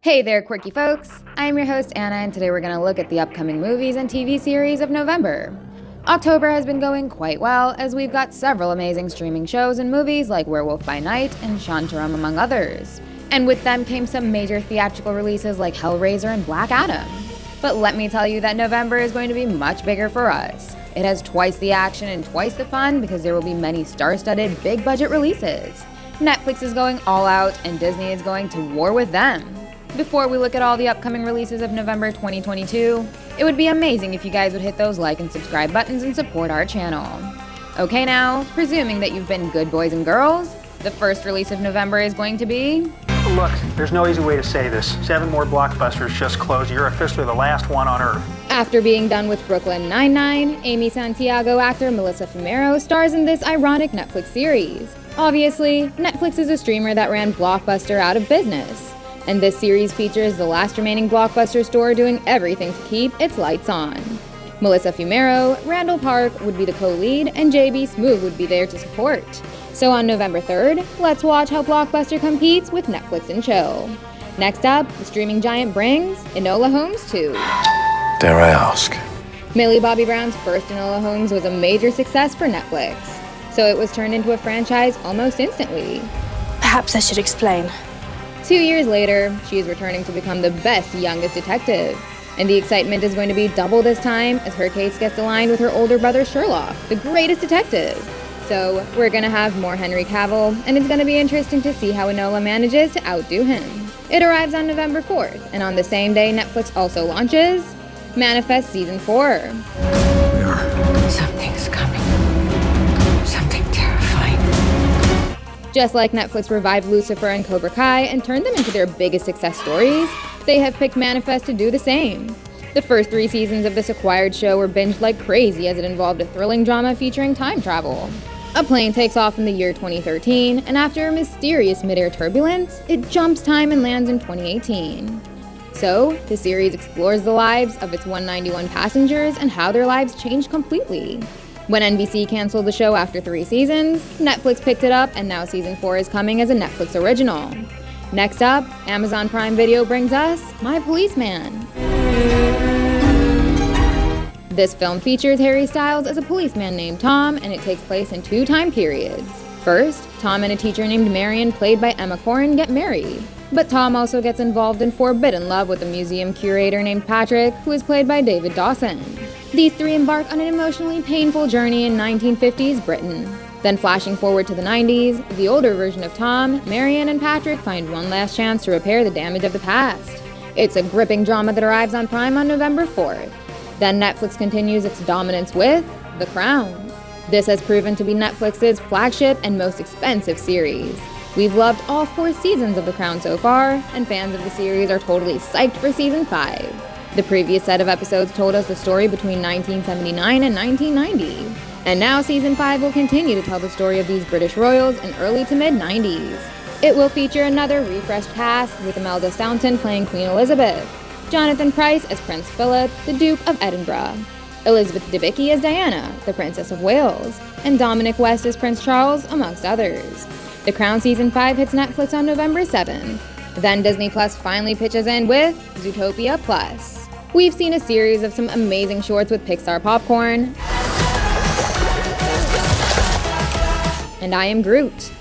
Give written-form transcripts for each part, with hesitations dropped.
Hey there, quirky folks! I'm your host, Anna, and today we're going to look at the upcoming movies and TV series of November. October has been going quite well, as we've got several amazing streaming shows and movies like Werewolf by Night and Shantaram, among others. And with them came some major theatrical releases like Hellraiser and Black Adam. But let me tell you that November is going to be much bigger for us. It has twice the action and twice the fun because there will be many star-studded, big-budget releases. Netflix is going all out, and Disney is going to war with them. Before we look at all the upcoming releases of November 2022, it would be amazing if you guys would hit those like and subscribe buttons and support our channel. Okay now, presuming that you've been good boys and girls, the first release of November is going to be... Look, there's no easy way to say this. 7 more blockbusters just closed. You're officially the last one on Earth. After being done with Brooklyn Nine-Nine, Amy Santiago actor Melissa Fumero stars in this ironic Netflix series. Obviously, Netflix is a streamer that ran Blockbuster out of business. And this series features the last remaining Blockbuster store doing everything to keep its lights on. Melissa Fumero, Randall Park would be the co-lead, and JB Smoove would be there to support. So on November 3rd, let's watch how Blockbuster competes with Netflix and chill. Next up, the streaming giant brings Enola Holmes 2. Dare I ask? Millie Bobby Brown's first Enola Holmes was a major success for Netflix, so it was turned into a franchise almost instantly. Perhaps I should explain. 2 years later, she is returning to become the best youngest detective. And the excitement is going to be double this time as her case gets aligned with her older brother Sherlock, the greatest detective. So we're going to have more Henry Cavill, and it's going to be interesting to see how Enola manages to outdo him. It arrives on November 4th, and on the same day Netflix also launches Manifest Season 4. Something's coming. Something terrifying. Just like Netflix revived Lucifer and Cobra Kai and turned them into their biggest success stories, they have picked Manifest to do the same. The first 3 seasons of this acquired show were binged like crazy as it involved a thrilling drama featuring time travel. A plane takes off in the year 2013, and after a mysterious mid-air turbulence, it jumps time and lands in 2018. So, the series explores the lives of its 191 passengers and how their lives changed completely. When NBC canceled the show after 3 seasons, Netflix picked it up, and now season 4 is coming as a Netflix original. Next up, Amazon Prime Video brings us My Policeman. This film features Harry Styles as a policeman named Tom, and it takes place in 2 time periods. First, Tom and a teacher named Marion, played by Emma Corrin, get married. But Tom also gets involved in forbidden love with a museum curator named Patrick, who is played by David Dawson. These 3 embark on an emotionally painful journey in 1950s Britain. Then flashing forward to the 90s, the older version of Tom, Marion, and Patrick find one last chance to repair the damage of the past. It's a gripping drama that arrives on Prime on November 4th. Then Netflix continues its dominance with The Crown. This has proven to be Netflix's flagship and most expensive series. We've loved all 4 seasons of The Crown so far, and fans of the series are totally psyched for season 5. The previous set of episodes told us the story between 1979 and 1990. And now season 5 will continue to tell the story of these British royals in early to mid-90s. It will feature another refreshed cast, with Imelda Staunton playing Queen Elizabeth, Jonathan Pryce as Prince Philip, the Duke of Edinburgh, Elizabeth Debicki as Diana, the Princess of Wales, and Dominic West as Prince Charles, amongst others. The Crown Season 5 hits Netflix on November 7th. Then Disney Plus finally pitches in with Zootopia Plus. We've seen a series of some amazing shorts with Pixar popcorn. And I am Groot.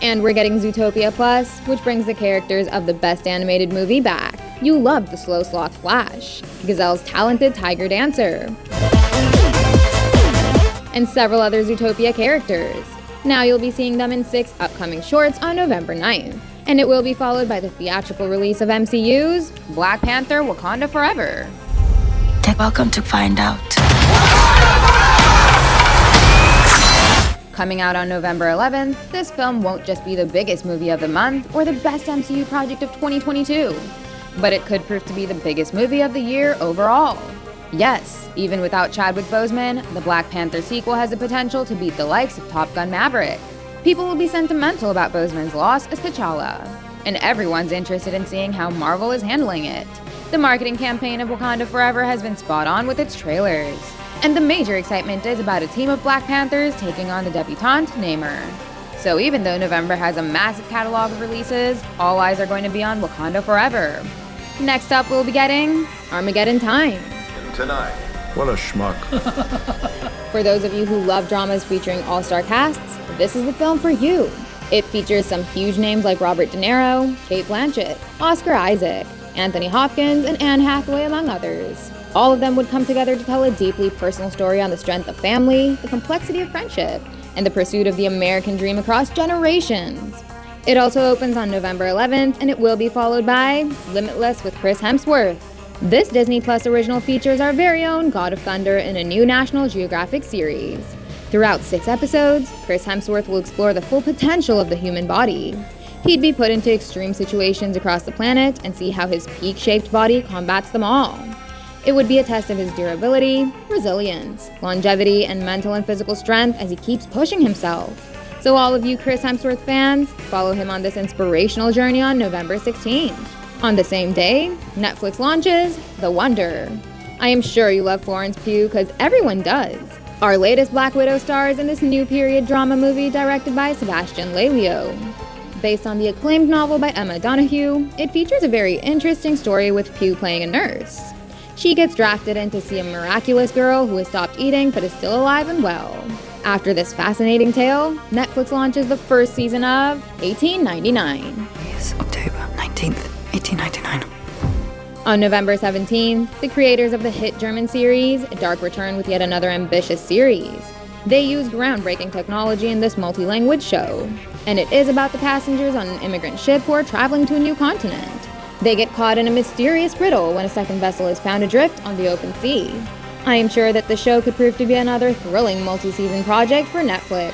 And we're getting Zootopia Plus, which brings the characters of the best animated movie back. You loved the slow sloth Flash, Gazelle's talented tiger dancer, and several other Zootopia characters. Now you'll be seeing them in 6 upcoming shorts on November 9th. And it will be followed by the theatrical release of MCU's Black Panther: Wakanda Forever. They're welcome to find out. Coming out on November 11th, this film won't just be the biggest movie of the month or the best MCU project of 2022, but it could prove to be the biggest movie of the year overall. Yes, even without Chadwick Boseman, the Black Panther sequel has the potential to beat the likes of Top Gun: Maverick. People will be sentimental about Boseman's loss as T'Challa, and everyone's interested in seeing how Marvel is handling it. The marketing campaign of Wakanda Forever has been spot on with its trailers. And the major excitement is about a team of Black Panthers taking on the debutante Namor. So even though November has a massive catalog of releases, all eyes are going to be on Wakanda Forever. Next up, we'll be getting Armageddon Time. Tonight. What a schmuck. For those of you who love dramas featuring all-star casts, this is the film for you. It features some huge names like Robert De Niro, Cate Blanchett, Oscar Isaac, Anthony Hopkins, and Anne Hathaway, among others. All of them would come together to tell a deeply personal story on the strength of family, the complexity of friendship, and the pursuit of the American dream across generations. It also opens on November 11th, and it will be followed by Limitless with Chris Hemsworth. This Disney Plus original features our very own God of Thunder in a new National Geographic series. Throughout 6 episodes, Chris Hemsworth will explore the full potential of the human body. He'd be put into extreme situations across the planet and see how his peak-shaped body combats them all. It would be a test of his durability, resilience, longevity, and mental and physical strength as he keeps pushing himself. So all of you Chris Hemsworth fans, follow him on this inspirational journey on November 16th. On the same day, Netflix launches The Wonder. I am sure you love Florence Pugh, because everyone does. Our latest Black Widow stars in this new period drama movie directed by Sebastian Lelio. Based on the acclaimed novel by Emma Donoghue, it features a very interesting story with Pugh playing a nurse. She gets drafted in to see a miraculous girl who has stopped eating but is still alive and well. After this fascinating tale, Netflix launches the first season of 1899. It's October 19th, 1899. On November 17th, the creators of the hit German series Dark return with yet another ambitious series. They use groundbreaking technology in this multi-language show, and it is about the passengers on an immigrant ship who are traveling to a new continent. They get caught in a mysterious riddle when a second vessel is found adrift on the open sea. I am sure that the show could prove to be another thrilling multi-season project for Netflix.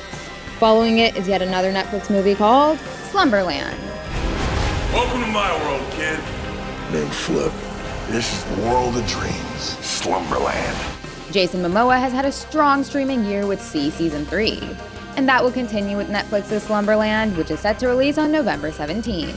Following it is yet another Netflix movie called Slumberland. Welcome to my world, kid. Name Flip. This is the world of dreams. Slumberland. Jason Momoa has had a strong streaming year with See Season 3. And that will continue with Netflix's Slumberland, which is set to release on November 17th.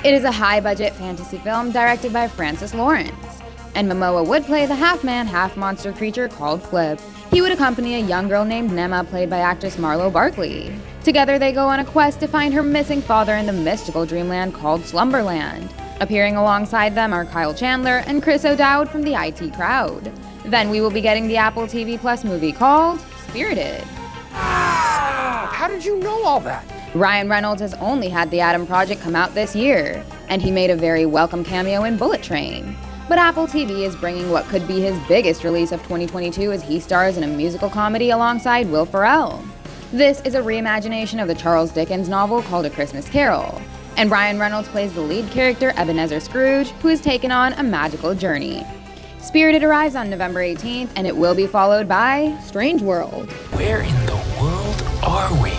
It is a high-budget fantasy film directed by Francis Lawrence, and Momoa would play the half-man, half-monster creature called Flip. He would accompany a young girl named Nema, played by actress Marlo Barkley. Together they go on a quest to find her missing father in the mystical dreamland called Slumberland. Appearing alongside them are Kyle Chandler and Chris O'Dowd from the IT Crowd. Then we will be getting the Apple TV Plus movie called Spirited. How did you know all that? Ryan Reynolds has only had the Adam Project come out this year, and he made a very welcome cameo in Bullet Train. But Apple TV is bringing what could be his biggest release of 2022 as he stars in a musical comedy alongside Will Ferrell. This is a reimagination of the Charles Dickens novel called A Christmas Carol, and Ryan Reynolds plays the lead character Ebenezer Scrooge, who has taken on a magical journey. Spirited arrives on November 18th, and it will be followed by Strange World. Where in the world are we?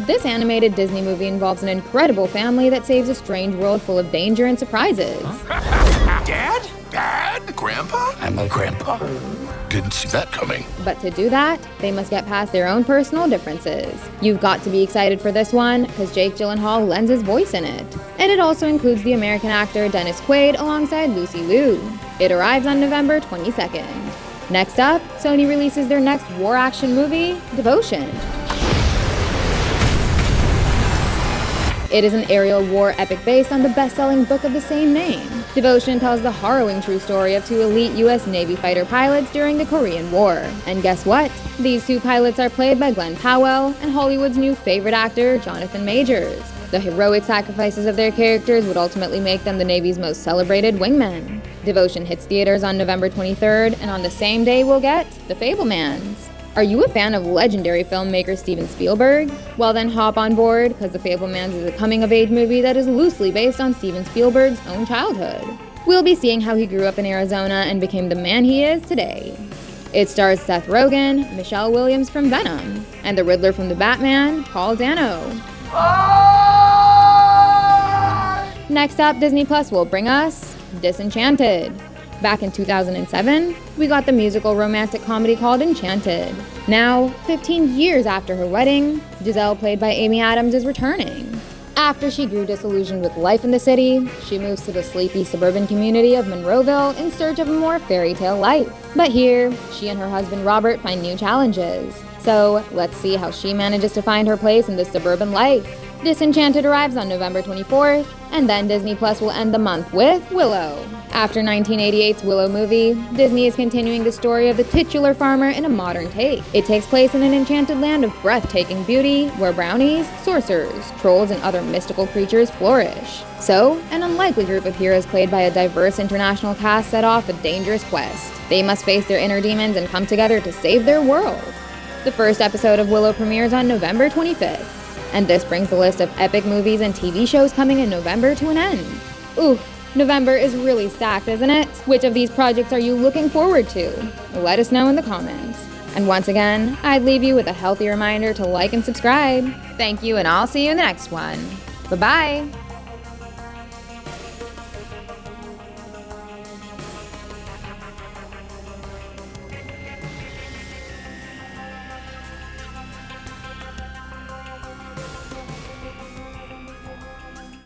This animated Disney movie involves an incredible family that saves a strange world full of danger and surprises. Dad? Dad? Grandpa? I'm a grandpa. Didn't see that coming. But to do that, they must get past their own personal differences. You've got to be excited for this one, because Jake Gyllenhaal lends his voice in it. And it also includes the American actor Dennis Quaid alongside Lucy Liu. It arrives on November 22nd. Next up, Sony releases their next war action movie, Devotion. It is an aerial war epic based on the best-selling book of the same name. Devotion tells the harrowing true story of 2 elite US Navy fighter pilots during the Korean War. And guess what? These 2 pilots are played by Glenn Powell and Hollywood's new favorite actor, Jonathan Majors. The heroic sacrifices of their characters would ultimately make them the Navy's most celebrated wingmen. Devotion hits theaters on November 23rd, and on the same day we'll get The Fabelmans. Are you a fan of legendary filmmaker Steven Spielberg? Well then hop on board, because The Fabelmans is a coming-of-age movie that is loosely based on Steven Spielberg's own childhood. We'll be seeing how he grew up in Arizona and became the man he is today. It stars Seth Rogen, Michelle Williams from Venom, and the Riddler from The Batman, Paul Dano. Next up, Disney Plus will bring us Disenchanted. Back in 2007, we got the musical romantic comedy called Enchanted. Now, 15 years after her wedding, Giselle, played by Amy Adams, is returning. After she grew disillusioned with life in the city, she moves to the sleepy suburban community of Monroeville in search of a more fairy tale life. But here, she and her husband Robert find new challenges. So let's see how she manages to find her place in this suburban life. Disenchanted arrives on November 24th, and then Disney Plus will end the month with Willow. After 1988's Willow movie, Disney is continuing the story of the titular farmer in a modern take. It takes place in an enchanted land of breathtaking beauty, where brownies, sorcerers, trolls, and other mystical creatures flourish. So, an unlikely group of heroes played by a diverse international cast set off a dangerous quest. They must face their inner demons and come together to save their world. The first episode of Willow premieres on November 25th. And this brings the list of epic movies and TV shows coming in November to an end. Oof, November is really stacked, isn't it? Which of these projects are you looking forward to? Let us know in the comments. And once again, I'd leave you with a healthy reminder to like and subscribe. Thank you, and I'll see you in the next one. Bye-bye!